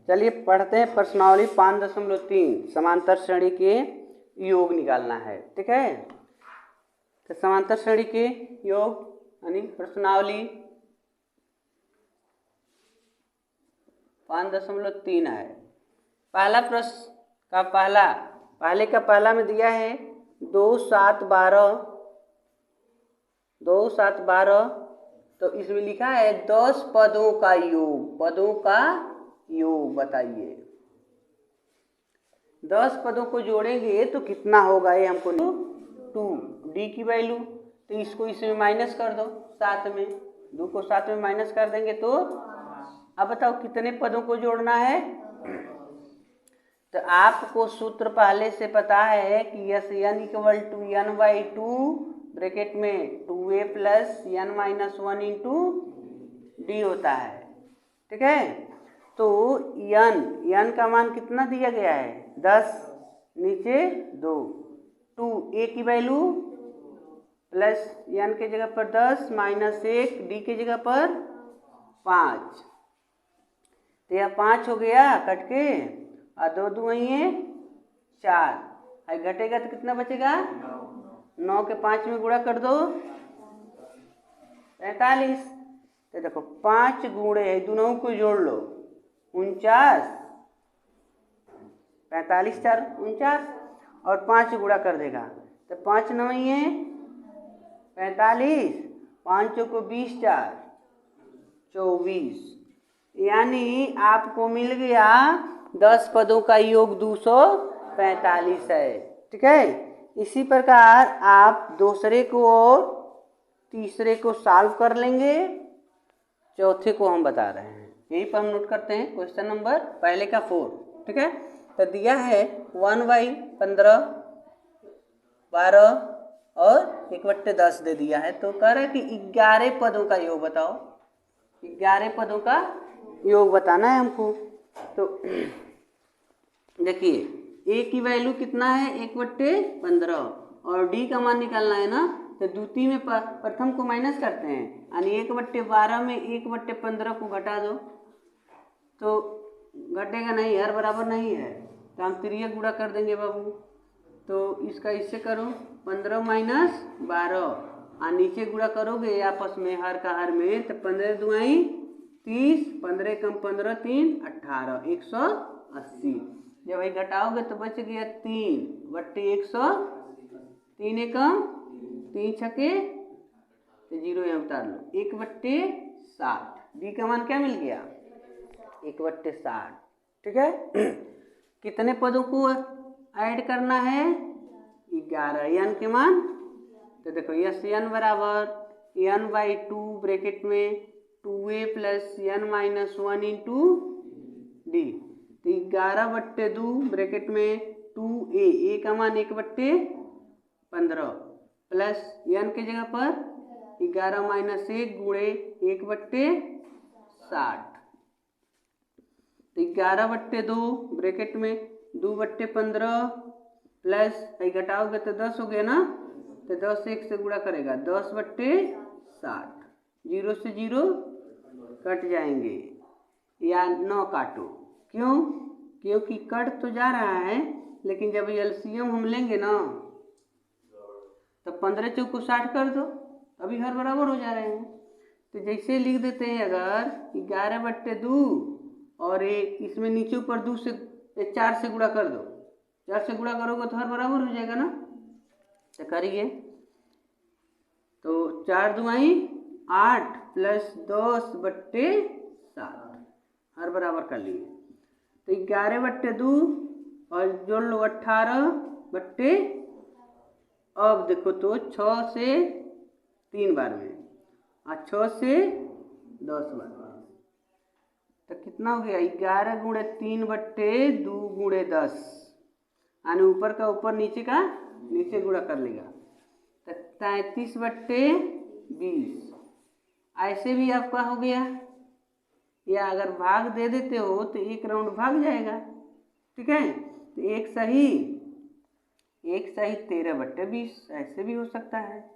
चलिए पढ़ते हैं प्रश्नावली 5.3 समांतर श्रेणी के योग निकालना है। ठीक है, तो समांतर श्रेणी के योग यानी प्रश्नावली 5.3 है। पहला प्रश्न का पहला में दिया है 2, 7, 12। तो इसमें लिखा है 10 पदों का योग बताइए। 10 पदों को जोड़ेंगे तो कितना होगा, ये हमको 2 डी की वैल्यू। तो इसको इसमें माइनस कर दो, साथ में 2 को साथ में माइनस कर देंगे तो अब बताओ कितने पदों को जोड़ना है। तो आपको सूत्र पहले से पता है कि यस n = n/2 ब्रैकेट में 2a + n-1 इंटू डी होता है। ठीक है, तो n का मान कितना दिया गया है 10, नीचे 2, 2a की वैल्यू प्लस n के जगह पर 10 -1 डी के जगह पर 5। तो यह 5 हो गया कट के, और 2 2 4 है, घटेगा तो कितना बचेगा 9 के 5 में गुणा कर दो 45। तो देखो 5 गुणे है, दोनों को जोड़ लो 49, 45 4 49 और 5 गुणा कर देगा तो 5 9 45, 5 को 20 4 24, यानी आपको मिल गया 10 पदों का योग 245 है। ठीक है, इसी प्रकार आप दूसरे को और तीसरे को सॉल्व कर लेंगे, चौथे को हम बता रहे हैं। यही पर हम नोट करते हैं क्वेश्चन नंबर पहले का 4। ठीक है, तो दिया है 1/15, 12 और 1/10 दे दिया है। तो कह रहा है कि 11 पदों का योग बताओ। 11 पदों का योग बताना है हमको। तो देखिए a की वैल्यू कितना है 1/15 और d का मान निकालना है ना, तो द्वितीय में प्रथम को माइनस करते हैं, यानी 1/12 में 1/15 को घटा दो तो घटेगा नहीं, हर बराबर नहीं है, तो हम तिर्यक गुणा कर देंगे बाबू। तो इसका इससे करो 15 - 12 और नीचे गुणा करोगे आपस में हर का हर में, तो 15 दुआई 30, 15 कम 15 3 18, 180। जब वही घटाओगे तो बच गया 3/100, 3 एकम 3 छके तो 0 यहाँ उतार लो 1/60। डी का मान क्या मिल गया 1/60। ठीक है, कितने पदों को ऐड करना है 11, n के मान। तो देखो यस n बराबर n/2 ब्रैकेट में 2a + n-1 इंटू डी। तो 11/2 ब्रैकेट में 2a, a का मान 1/15 प्लस n के जगह पर 11 - 1 गुणे 1/60। तो 11/2 ब्रैकेट में 2/15 प्लस घटाओगे तो 10 हो गया ना, तो 10 1 से गुणा करेगा 10/60, 0 से 0 कट जाएंगे या 9 काटो। क्यों, क्योंकि कट तो जा रहा है, लेकिन जब एलसीएम हम लेंगे ना तो 15 चौको 60 कर दो, अभी हर बराबर हो जा रहे हैं। तो जैसे लिख देते हैं अगर 11/2 और इसमें नीचे ऊपर 2 से 4 से गुणा कर दो, 4 से गुणा करोगे तो हर बराबर हो जाएगा ना। तो करिए, तो 4 दुआई 8 प्लस 10/7 हर बराबर कर लिए। तो 11/2 और जोड़ लो 18 अब देखो तो 6 से 3 बार में और 6 से 10 बार में, तो कितना हो गया 11 गुणे 3/2 गुणे 10, यानी ऊपर का ऊपर नीचे का नीचे गुणा कर लेगा तो 33/20। ऐसे भी आपका हो गया, या अगर भाग दे देते हो तो एक राउंड भाग जाएगा। ठीक है, तो एक सही 13/20 ऐसे भी हो सकता है।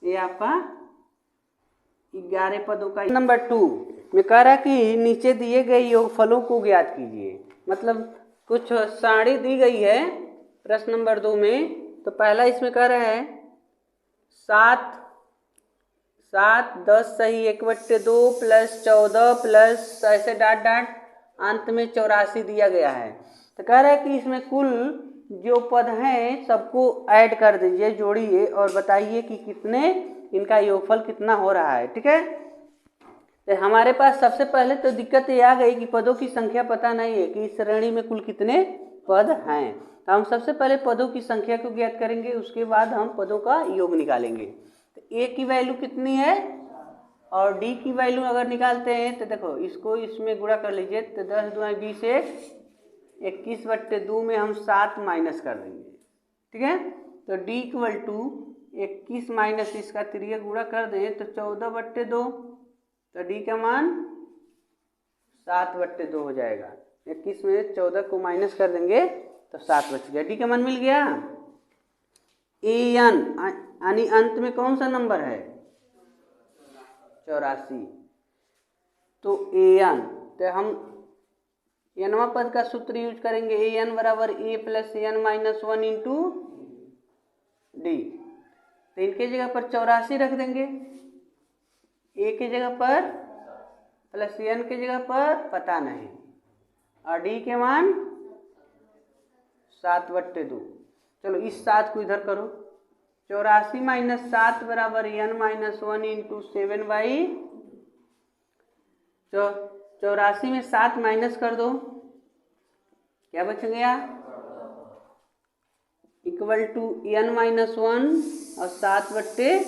ये आपका 11 पदों का नंबर 2। मैं कह रहा कि नीचे दिए गए योगफलों को ज्ञात कीजिए। मतलब कुछ सारणी दी गई है प्रश्न नंबर 2 में। तो पहला इसमें कह रहा है 7 10 सही 1/2 प्लस 14 प्लस ऐसे डाट डाट अंत में 84 दिया गया है। तो कह रहा है कि इसमें कुल जो पद हैं सबको ऐड कर दीजिए, जोड़िए और बताइए कि कितने इनका योगफल कितना हो रहा है। ठीक है, तो हमारे पास सबसे पहले तो दिक्कत ये आ गई कि पदों की संख्या पता नहीं है कि इस श्रेणी में कुल कितने पद हैं। तो हम सबसे पहले पदों की संख्या को ज्ञात करेंगे, उसके बाद हम पदों का योग निकालेंगे। तो ए की वैल्यू कितनी है और डी की वैल्यू अगर निकालते हैं तो देखो इसको इसमें गुणा कर लीजिए। तो 10 दूना 20 21/2 में हम 7 माइनस कर देंगे। ठीक है, तो डी इक्वल टू 21 माइनस इसका 3 गुणा कर दें तो 14/2। तो डी का मान 7/2 हो जाएगा। 21 में 14 को माइनस कर देंगे तो 7 बच गया। डी का मान मिल गया। ए एन यानी अंत में कौन सा नंबर है 84। तो ए एन, तो हम एनवा पद का सूत्र यूज करेंगे। ए एन बराबर a plus n minus 1 into d. तो इनके जगह पर 84 रख देंगे, ए के जगह पर प्लस एन के जगह पर पता नहीं, और डी के मान 7/2। चलो इस 7 को इधर करो। 84 माइनस 7 बराबर एन माइनस 1 इंटू 7/। 84 में 7 माइनस कर दो, क्या बच गया इक्वल टू एन माइनस 1 और 7/।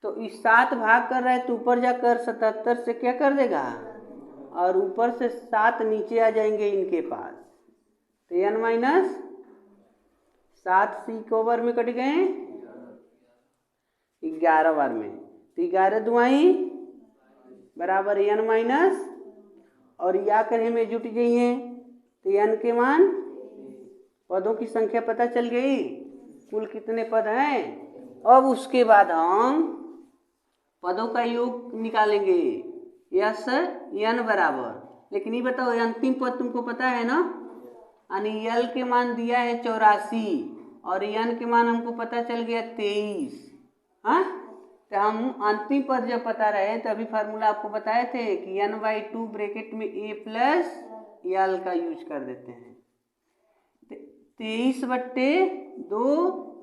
तो इस 7 भाग कर रहा है तो ऊपर जाकर 77 से क्या कर देगा और ऊपर से 7 नीचे आ जाएंगे इनके पास। तो एन माइनस 7 सी को ओवर में कट गए 11 बार में। तो 11 दुआई बराबर एन माइनस और या करे में जुट जाइए तो एन के मान, पदों की संख्या पता चल गई कुल कितने पद हैं। अब उसके बाद हम पदों का योग निकालेंगे। यस एन बराबर, लेकिन ये बताओ अंतिम पद तुमको पता है ना, यानी यल के मान दिया है 84 और एन के मान हमको पता चल गया 23। हाँ, तो हम अंतिम पद जब पता रहे तभी फार्मूला आपको बताए थे कि n/2 ब्रैकेट में a प्लस यल का यूज कर देते हैं। 23/2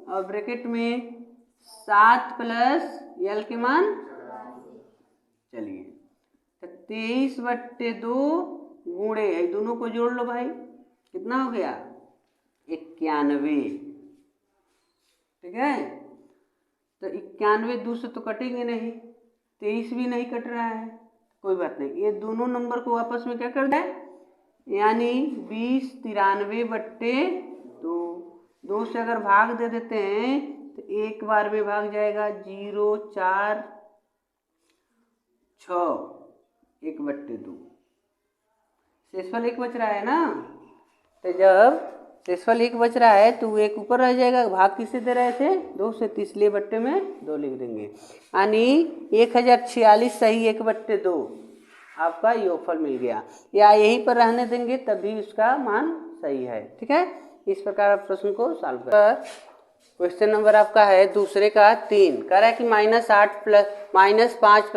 और ब्रैकेट में 7 प्लस यल के मान, चलिए तो 23/2 गुणे है, दोनों को जोड़ लो भाई, कितना हो गया 91। ठीक है, तो 91 2 से तो कटेंगे नहीं, 23 भी नहीं कट रहा है, कोई बात नहीं। ये दोनों नंबर को आपस में क्या कर दें, यानी 20 93/2। 2 से अगर भाग दे देते हैं तो एक बार में भाग जाएगा 0 4 6 1/2। शेषफल 1 बच रहा है ना, तो जब शेषफल 1 बच रहा है तो वो एक ऊपर रह जाएगा। भाग किससे दे रहे थे 2 से, तो इसलिए बट्टे में 2 लिख देंगे, यानी 1046 सही 1/2 आपका योगफल मिल गया। या यहीं पर रहने देंगे तभी उसका मान सही है। ठीक है, इस प्रकार आप प्रश्न को सॉल्व कर। क्वेश्चन नंबर आपका है दूसरे का 3। कह रहा है कि -5 प्लस -8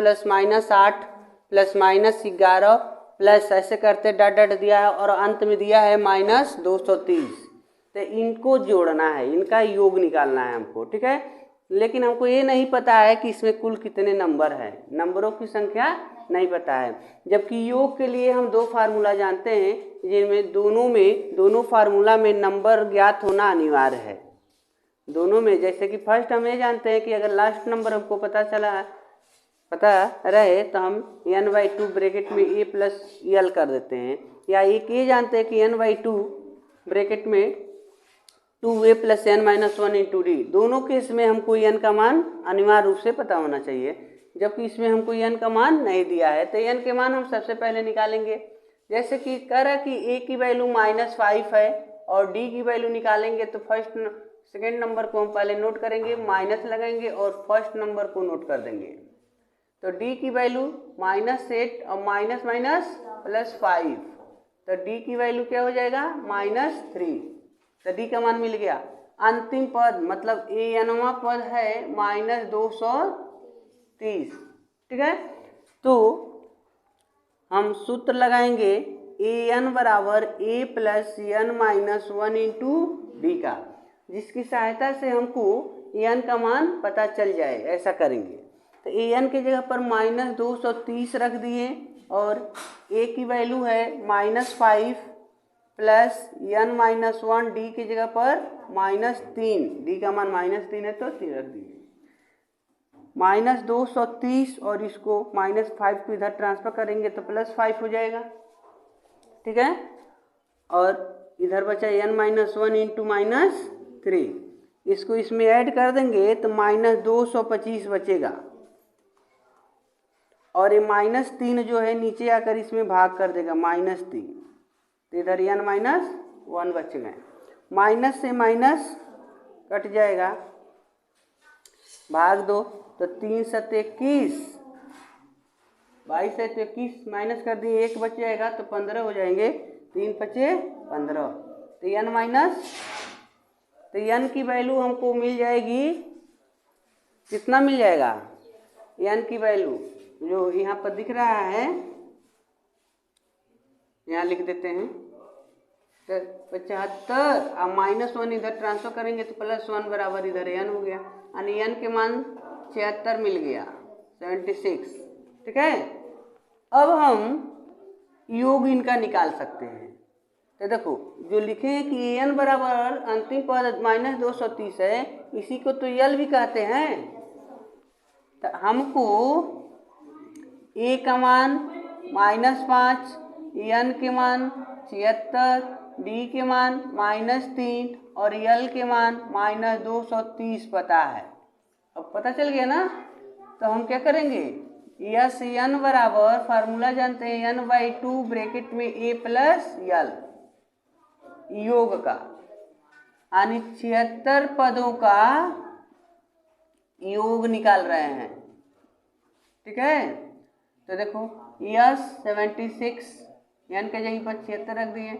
प्लस -11 प्लस ऐसे करते डट डट दिया है और अंत में दिया है -230। तो इनको जोड़ना है, इनका योग निकालना है हमको। ठीक है, लेकिन हमको ये नहीं पता है कि इसमें कुल कितने नंबर है, नंबरों की संख्या नहीं पता है। जबकि योग के लिए हम 2 फार्मूला जानते हैं, जिनमें दोनों फार्मूला में नंबर ज्ञात होना अनिवार्य है। दोनों में, जैसे कि फर्स्ट हम ये जानते हैं कि अगर लास्ट नंबर हमको पता रहे तो हम n/2 ब्रैकेट में a प्लस यल कर देते हैं, या एक ये जानते हैं कि n/2 ब्रैकेट में 2a plus n minus 1 into D. दोनों केस में हमको n का मान अनिवार्य रूप से पता होना चाहिए, जबकि इसमें हमको n का मान नहीं दिया है। तो n के मान हम सबसे पहले निकालेंगे। जैसे कि कह रहा है कि a की वैल्यू -5 है और d की वैल्यू निकालेंगे तो सेकेंड नंबर को हम पहले नोट करेंगे, माइनस लगाएंगे और फर्स्ट नंबर को नोट कर देंगे। तो डी की वैल्यू -8 और माइनस माइनस +5, तो डी की वैल्यू क्या हो जाएगा -3, तो डी का मान मिल गया। अंतिम पद मतलब एनवा पद है -230, ठीक है। तो हम सूत्र लगाएंगे an बराबर a plus n minus 1 into D का, जिसकी सहायता से हमको n का मान पता चल जाए। ऐसा करेंगे तो an की जगह पर -230 रख दिए और a की वैल्यू है -5 प्लस n माइनस 1, डी की जगह पर -3, डी का मान -3 है तो 3 रख दिए। -230 और इसको -5 को इधर ट्रांसफर करेंगे तो +5 हो जाएगा, ठीक है। और इधर बचा n माइनस 1 इंटू -3, इसको इसमें ऐड कर देंगे तो -225 बचेगा और ये -3 जो है नीचे आकर इसमें भाग कर देगा -3, तो इधर n माइनस 1 बच गए। माइनस से माइनस कट जाएगा, भाग दो तो 3 7 21, 22 से 21 माइनस कर दिए, 1 बच जाएगा तो 15 हो जाएंगे, 3 5 15, तो n माइनस, तो n की वैल्यू हमको मिल जाएगी, कितना मिल जाएगा n की वैल्यू जो यहाँ पर दिख रहा है, यहाँ लिख देते हैं तो 75 और -1 इधर ट्रांसफर करेंगे तो +1 बराबर इधर n हो गया, यानी n के मान 76 मिल गया, 76, ठीक है। अब हम योग इनका निकाल सकते हैं, तो देखो जो लिखे हैं कि n बराबर अंतिम पद -230 है, इसी को तो यल भी कहते हैं, तो हमको a का मान -5, n के मान 76, डी के मान -3 और यल के मान -230 पता है। अब पता चल गया ना, तो हम क्या करेंगे, यस n बराबर फार्मूला जानते हैं n/2 ब्रैकेट में a प्लस यल, योग का यानी 76 पदों का योग निकाल रहे हैं, ठीक है। तो देखो यस 76, n के जगह पर 76 रख दिए,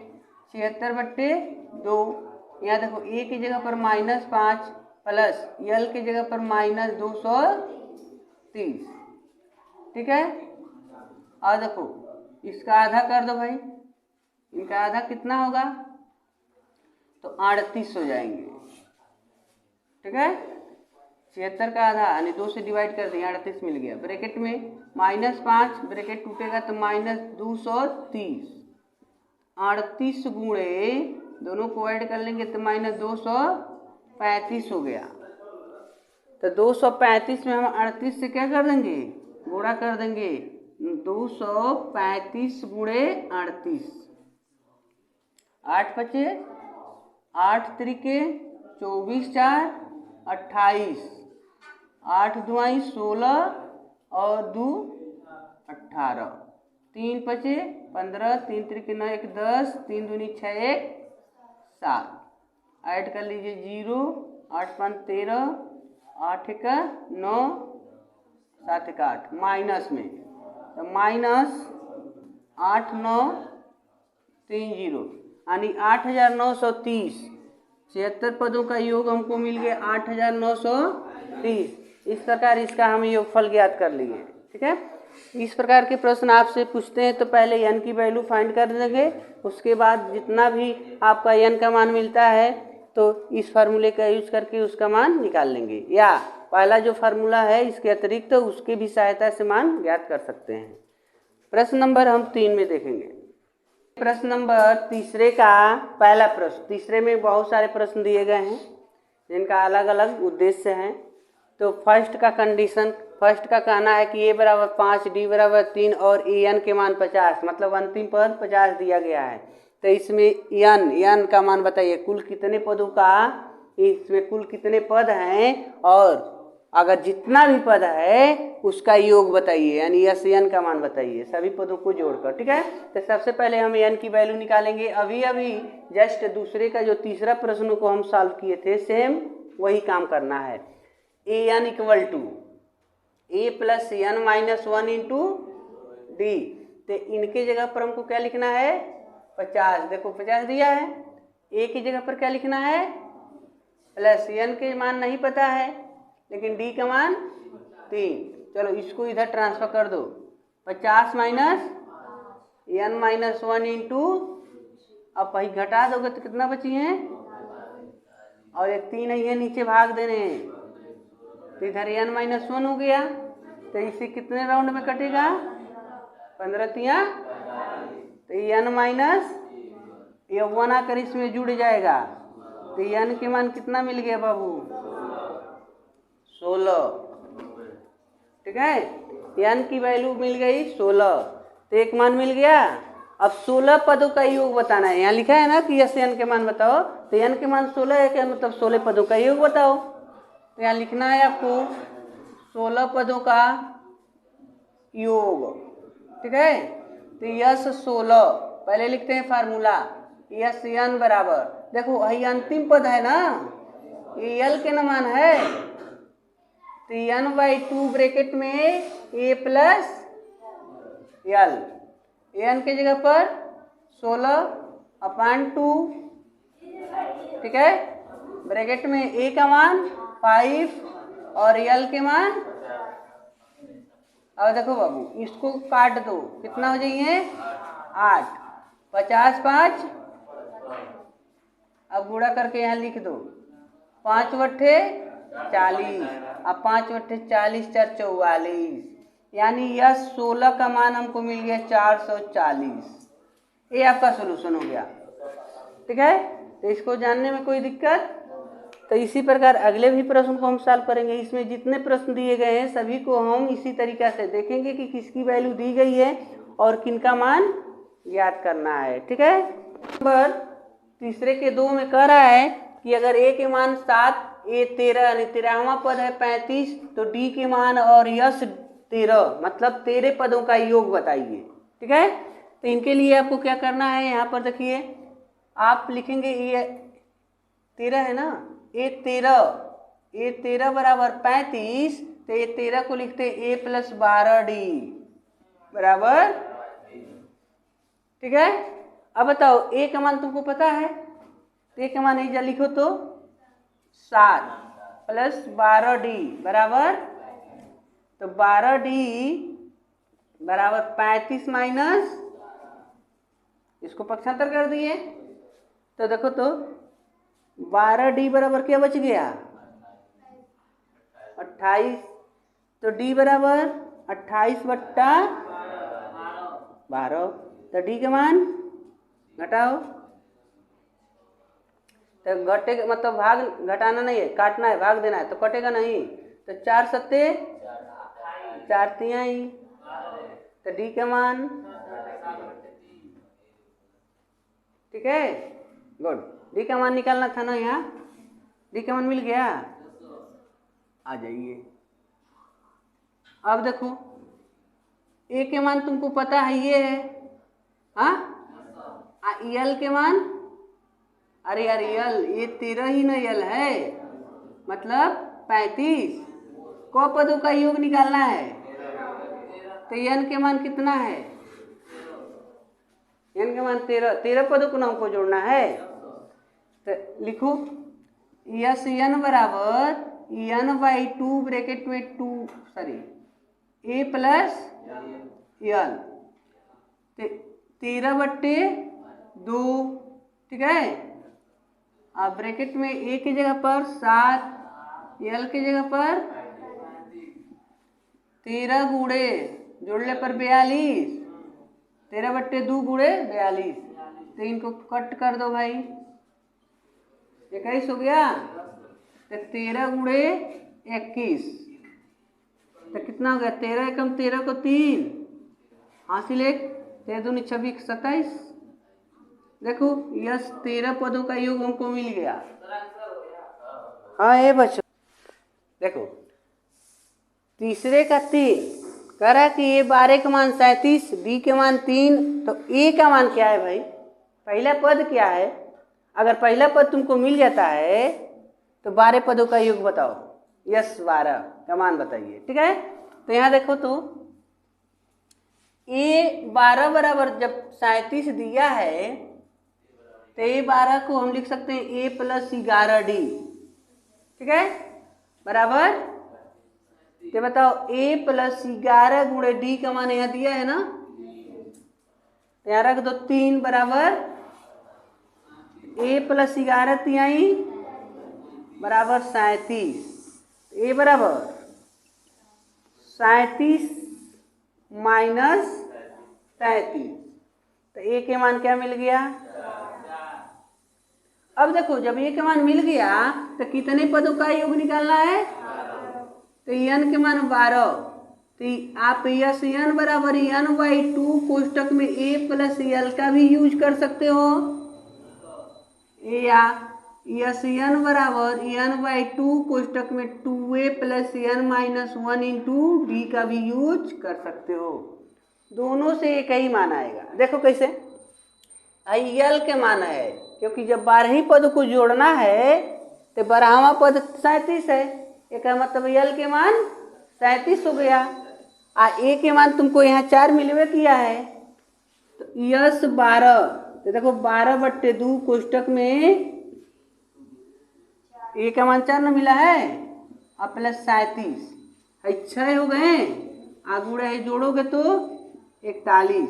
76/2, यहाँ देखो a की जगह पर -5 प्लस यल की जगह पर -230, ठीक है। और देखो इसका आधा कर दो भाई, इनका आधा कितना होगा तो 38 हो जाएंगे, ठीक है। 76 का आधा यानी 2 से डिवाइड कर दिया, 38 मिल गया। ब्रैकेट में -5 ब्रैकेट टूटेगा तो -230, 38 गुणे दोनों को ऐड कर लेंगे तो -235 हो गया। तो 235 में हम 38 से क्या कर देंगे, गुणा कर देंगे, 235 गुणे 38, 8 बचे, 8 त्रिके 24 4 28, 8 दुआई 16 और 2 18, 3 बचे 15, 3 त्रिके 9 1 10, 3 दूनी 6 1 7, ऐड कर लीजिए 0, 8 5 13, 8 1 9, 7 1 8, माइनस में तो -8 9 3 0 यानी 8930, 76 पदों का योग हमको मिल गया 8930। इस प्रकार इसका हम योगफल ज्ञात कर लिए, ठीक है। इस प्रकार के प्रश्न आपसे पूछते हैं तो पहले n की वैल्यू फाइंड कर देंगे, उसके बाद जितना भी आपका n का मान मिलता है तो इस फार्मूले का यूज करके उसका मान निकाल लेंगे, या पहला जो फार्मूला है इसके अतिरिक्त तो उसके भी सहायता से मान ज्ञात कर सकते हैं। प्रश्न नंबर हम 3 में देखेंगे। प्रश्न नंबर तीसरे का पहला प्रश्न, तीसरे में बहुत सारे प्रश्न दिए गए हैं जिनका अलग अलग उद्देश्य है। तो फर्स्ट का कंडीशन, फर्स्ट का कहना है कि a बराबर 5 डी बराबर 3 और an के मान 50, मतलब अंतिम पद 50 दिया गया है। तो इसमें n का मान बताइए, कुल कितने पदों का, इसमें कुल कितने पद हैं और अगर जितना भी पद है उसका योग बताइए, यानी यस n का मान बताइए सभी पदों को जोड़कर, ठीक है। तो सबसे पहले हम n की वैल्यू निकालेंगे। अभी अभी जस्ट दूसरे का जो तीसरा प्रश्न को हम सॉल्व किए थे, सेम वही काम करना है। an a plus n minus one into d. तो इनके जगह पर हमको क्या लिखना है 50। देखो 50 दिया है। ए की जगह पर क्या लिखना है प्लस एन के मान नहीं पता है लेकिन डी का मान 3। चलो इसको इधर ट्रांसफर कर दो। 50 minus n minus one into, अब वही घटा दोगे तो कितना बची है, और एक 3 है नीचे भाग देने हैं तो इधर एन माइनस वन हो गया। तो इसे कितने राउंड में कटेगा 15 तिया, तो एन माइनस ये 1 आकर इसमें जुड़ जाएगा। तो एन के मान कितना मिल गया बाबू 16। ठीक है, एन की वैल्यू मिल गई 16। तो एक मान मिल गया। अब 16 पदों का योग बताना है। यहाँ लिखा है ना कि यस एन के मान बताओ, तो एन के मान 16 है क्या, मतलब 16 पदों का योग बताओ। तो यहाँ लिखना है आपको 16 पदों का योग। ठीक है, तो यस 16 पहले लिखते हैं फार्मूला, यस एन बराबर, देखो यही अंतिम पद है ना, ये एल के न मान है, तो n/2 ब्रैकेट में ए प्लस एल, एन के जगह पर 16/2, ठीक है, ब्रैकेट में ए का मान 5 और एल के मान। अब देखो बाबू इसको काट दो, कितना हो जाइए 8, 50 5, अब गुणा करके यहाँ लिख दो 5 बट्ठे 40, अब 5 बट्ठे 40 4 44, यानी यह 16 का मान हमको मिल गया 440। ये आपका सोल्यूशन हो गया। ठीक है, तो इसको जानने में कोई दिक्कत, तो इसी प्रकार अगले भी प्रश्न को हम सॉल्व करेंगे। इसमें जितने प्रश्न दिए गए हैं सभी को हम इसी तरीका से देखेंगे कि किसकी वैल्यू दी गई है और किनका मान ज्ञात करना है। ठीक है, नंबर तीसरे के 2 में कह रहा है कि अगर ए के मान 7, ए 13 यानी 13वां पद है 35, तो डी के मान और यस 13 मतलब 13 पदों का योग बताइए। ठीक है, तो इनके लिए आपको क्या करना है, यहाँ पर देखिए आप लिखेंगे ये 13 है ना, ए 13 बराबर 35, तो ये 13 को लिखते ए प्लस 12d बराबर। ठीक है, अब बताओ ए का मान तुमको पता है, तो ए का मान ऐसा लिखो तो 7 प्लस 12d बराबर, तो 12d बराबर 35 माइनस, इसको पक्षांतर कर दिए तो देखो तो 12d बराबर क्या बच गया 28, तो d बराबर 28/12, तो d के मान घटाओ, तो घटे मतलब भाग घटाना नहीं है, काटना है, भाग देना है, तो कटेगा नहीं, तो 4 सत्ते 4 तिहाई, तो डी का मान। ठीक है, गुड, डी का मान निकालना था ना, यहाँ डी का मान मिल गया, आ जाइए। अब देखो ए के मान तुमको पता है ये है, हाँ, यल के मान, अरे यार यल ये 13 ही ना यल है, मतलब 35 को पदों का योग निकालना है, तो एन के मान कितना है, एन के मान 13 पदों को नाम को जोड़ना है, तो लिखो यस एन बराबर n/2 ब्रैकेट में 2 सॉरी ए प्लस एल, 13/2। ठीक है, अब ब्रैकेट में ए की जगह पर 7, एल की जगह पर 13 गुणे जोड़ने पर 42, 13/2 गुणे 42, तो इनको कट कर दो भाई, 21 हो गया, तो 13 गुणे 21, तो कितना हो गया 13 एकम 13 को 3 हासिल 1, 13 दूनी 26 27। देखो यस 13 पदों का योग हमको मिल गया। हाँ ये बच्चों देखो तीसरे का 3 कह रहा है कि ए 12 का मान 37, बी के मान 3, तो ए का मान क्या है भाई, पहला पद क्या है, अगर पहला पद तुमको मिल जाता है तो 12 पदों का योग बताओ, यस 12 का मान बताइए। ठीक है, तो यहाँ देखो तो A12 बराबर जब 37 दिया है तो A12 को हम लिख सकते हैं A प्लस 11D, ठीक है, बराबर। तो बताओ A प्लस 11 गुणे D का मान यहाँ दिया है ना, तो यहाँ रख दो 3 बराबर A प्लस 11 तिहाई बराबर 37, A बराबर 37 माइनस 37, तो A के मान क्या मिल गया। अब देखो जब A के मान मिल गया तो कितने पदों का योग निकालना है, तो n के मान 12, तो आप यस n बराबर n/2 कोष्टक में A प्लस L का भी यूज कर सकते हो, या यस n बराबर n/2 कोष्टक में 2A plus n minus 1 into D का भी यूज कर सकते हो। दोनों से एक ही मान आएगा। देखो कैसे, L के मान है, क्योंकि जब 12 पद को जोड़ना है तो 12वां पद 37 है, एक मतलब L के मान 37 हो गया। A के मान तुमको यहाँ 4 मिलवे किया है, तो यस 12, तो देखो 12/2 कोष्टक में A का मान 4 न मिला है, अब प्लस 37 6 हो गए, आगुड़ा है जोड़ोगे तो 41,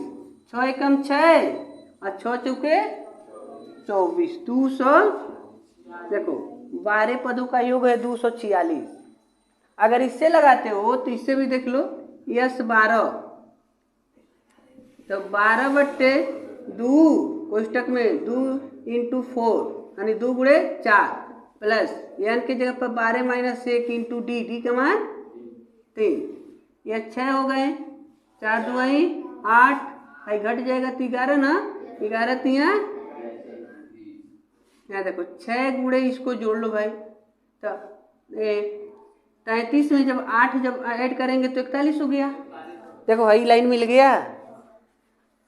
6 एकम 6 और 6 चौके 24, 200। देखो 12 पदों का योग है 246। अगर इससे लगाते हो तो इससे भी देख लो, यस 12, तो 12/2 कोष्टक में 2 इंटू 4 यानी 2 गुणे 4 प्लस n की जगह पर 12 माइनस 1 इंटू डी का मान 3, यह 6 हो गए, 4 2 8, घट जाएगा तो 11 ना, 11 तिया, यहाँ देखो 6 गुणे इसको जोड़ लो भाई, तो 33 में जब 8 जब ऐड करेंगे तो 41 हो गया। देखो वही लाइन मिल गया,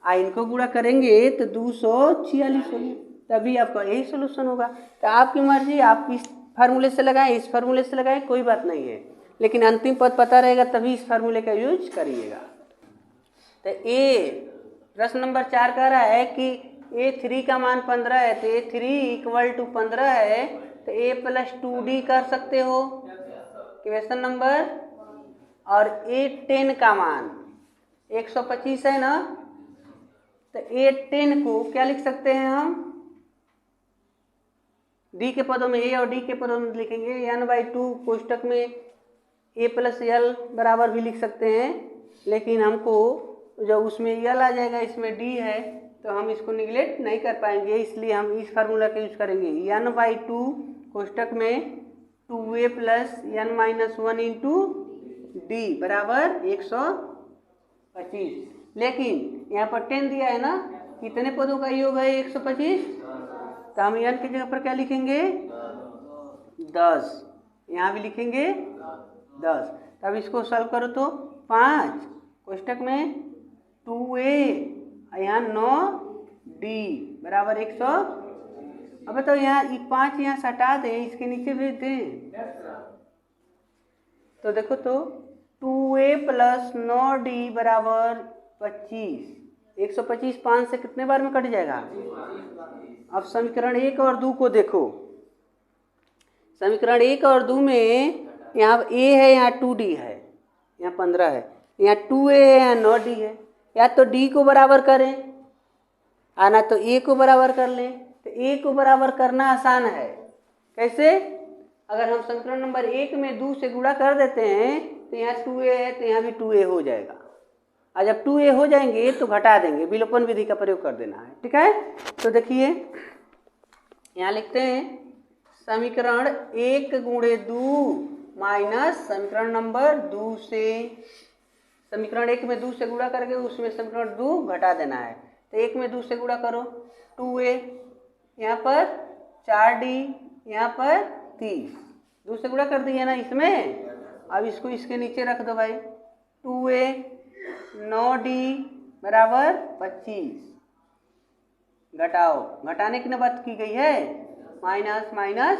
इनको गुणा करेंगे तो 246 हो गया, तभी आपका यही सोल्यूशन होगा। तो आपकी मर्जी, आप इस फार्मूले से लगाएं, इस फार्मूले से लगाएं, कोई बात नहीं है, लेकिन अंतिम पद पता रहेगा तभी इस फार्मूले का यूज करिएगा। तो प्रश्न नंबर 4 कह रहा है कि A3 का मान 15 है, तो A3 इक्वल टू 15 है, तो A प्लस 2D कर सकते हो क्वेश्चन नंबर। और A10 का मान 125 है ना, तो A10 को क्या लिख सकते हैं हम, D के पदों में A और D के पदों में लिखेंगे n/2 कोष्टक में A प्लस L बराबर भी लिख सकते हैं, लेकिन हमको जब उसमें L आ जाएगा इसमें D है तो हम इसको निगलेक्ट नहीं कर पाएंगे, इसलिए हम इस फार्मूला का यूज करेंगे n/2 कोष्टक में 2A plus n minus 1 into D बराबर 125। लेकिन यहाँ पर 10 दिया है ना, कितने पदों का योग है 125, तो हम n की जगह पर क्या लिखेंगे 10, यहाँ भी लिखेंगे 10। तब इसको सॉल्व करो तो 5 कोष्टक में 2A यहाँ 9D बराबर 100। अब तो यहाँ 5 यहाँ से हटा दें, इसके नीचे भेज दें, तो देखो तो 2A प्लस 9D बराबर 25, 125 5 से कितने बार में कट जाएगा। अब समीकरण 1 और 2 को देखो, समीकरण 1 और 2 में यहाँ A है, यहाँ 2D है, यहाँ 15 है, यहाँ 2A है, यहाँ 9D है, या तो D को बराबर करें ना तो A को बराबर कर लें। तो A को बराबर करना आसान है, कैसे, अगर हम समीकरण नंबर 1 में 2 से गुणा कर देते हैं तो यहाँ 2A है तो यहाँ भी 2A हो जाएगा, और जब 2A हो जाएंगे तो घटा देंगे, विलोपन विधि का प्रयोग कर देना है, ठीक है। तो देखिए यहाँ लिखते हैं समीकरण 1 गुणे 2 माइनस समीकरण नंबर 2 से, समीकरण 1 में 2 से गुणा करके उसमें समीकरण 2 घटा देना है। तो 1 में 2 से गुणा करो 2A, यहाँ पर 4D, यहाँ पर 30, 2 से गुणा कर दिए ना इसमें। अब इसको इसके नीचे रख दो भाई, 2A 9D बराबर 25, घटाओ, घटाने की बात की गई है, माइनस माइनस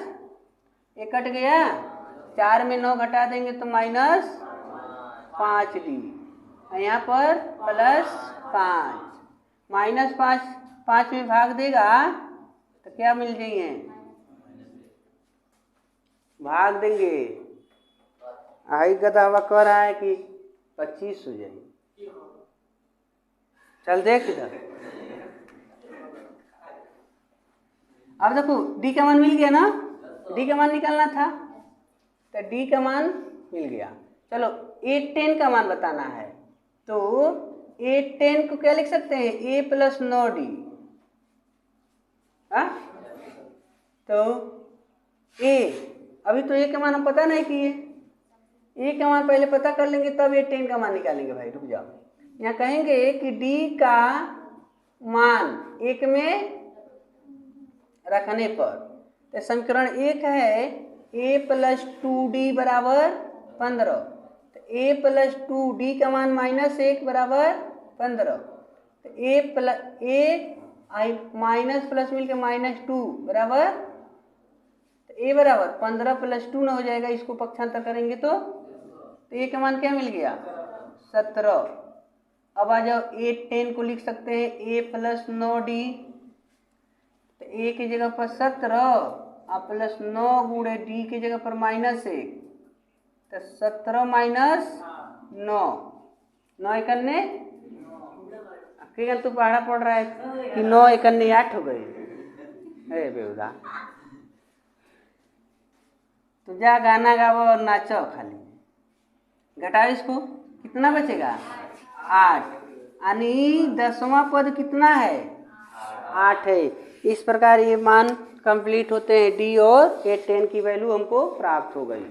एक कट गया, 4 में 9 घटा देंगे तो माइनस 5d, यहाँ पर +5, -5 5 में भाग देगा तो क्या मिल जाइए, भाग देंगे। आई गधा कह रहा है कि 25 हो जाए। चल देख इधर, अब देखो डी का मान मिल गया ना, डी का मान निकालना था तो डी का मान मिल गया। चलो A10 का मान बताना है, तो A10 को क्या लिख सकते हैं, A + 9D। तो A, अभी तो A का मान हम पता नहीं किए, A का मान पहले पता कर लेंगे तब A10 का मान निकालेंगे। भाई रुक जाओ, यहाँ कहेंगे कि D का मान 1 में रखने पर, तो समीकरण 1 है A + 2D = 15, तो A + 2D का मान -1 = 15, तो माइनस प्लस मिलकर -2 बराबर, तो A बराबर 15 + 2 न हो जाएगा, इसको पक्षांतर करेंगे तो A का मान क्या मिल गया, 17। अब आ जाओ A10 को लिख सकते हैं A + 9D, तो A की जगह पर 17 और +9 गुणे D की जगह पर -1, तो 17 - 9, 9 एकन्ने, तू पढ़ा पढ़ रहा है कि 9 एकन्ने 8 हो गए, अरे बेहुदा। तो जा गाना गाओ और नाचो खाली, घटाओ इसको, कितना बचेगा 8, यानी 10वां पद कितना है 8 है। इस प्रकार ये मान कंप्लीट होते हैं, डी और A10 की वैल्यू हमको प्राप्त हो गई।